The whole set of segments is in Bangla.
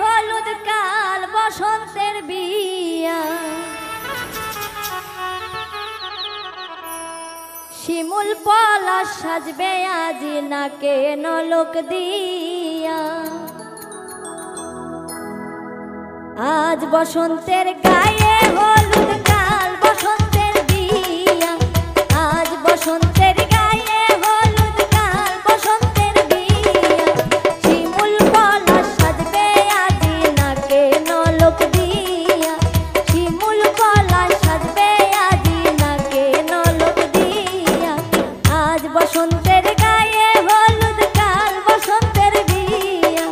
হলুদ কাল বসন্তের বিয়া, শিমুল পলাশ সাজবে আজি নাকে নলক দিয়া। আজ বসন্তের গায়ে হলুদ কাল বসন্তের বিয়া, আজ বসন্তের গায়ে হলুদ কাল বসন্তের বিয়া, শিমুল পলাশ সাজবে আজি নাকে নলক দিয়া, শিমুল পলাশ সাজবে আজি নাকে নলক দিয়া। আজ বসন্তের গায়ে হলুদ কাল বসন্তের বিয়া,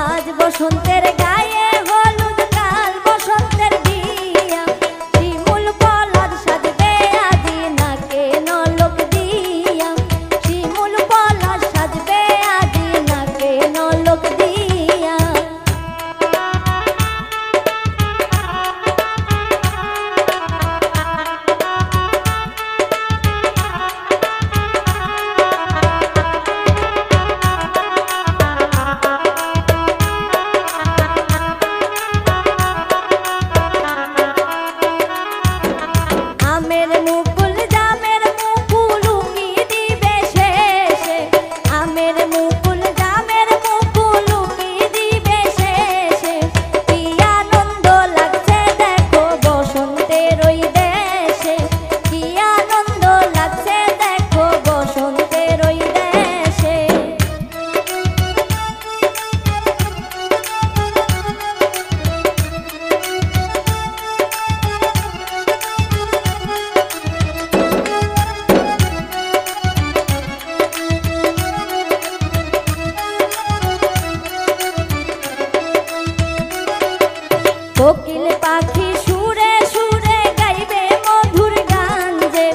আজ বসন্তের গায়ে হলুদ কাল বসন্তের বিয়া, শিমুল পলাশ সাজবে আজি নাকে নলক দিয়া, শিমুল পলাশ সাজবে আজি নাকে নলক দিয়া। আমের মুকুল জামের মুকুল উকি দিবে শেষে, আমের মুকুল জামের মুকুল উকি দিবে শেষে, কি আনন্দ লাগছে দেখো বসন্তের ওই দেশে, কি আনন্দ লাগছে দেখো বসন্তের ওই দেশে। কোকিল পাখি সুরে সুরে গাইবে মধুর গান যে,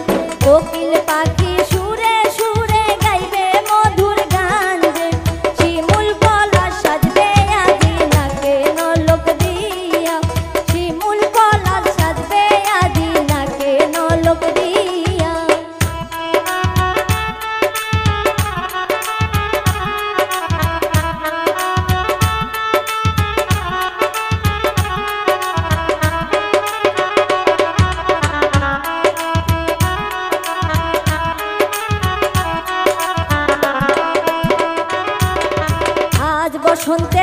কোকিল পাখি সুরে সুরে গাইবে মধুর গান যে, শিমুল পলাশ সাজবে আজি নাকে নলক দিয়া, শিমুল পলাশ সাজবে আজি নাকে নলক দিয়া। আজ বসন্তে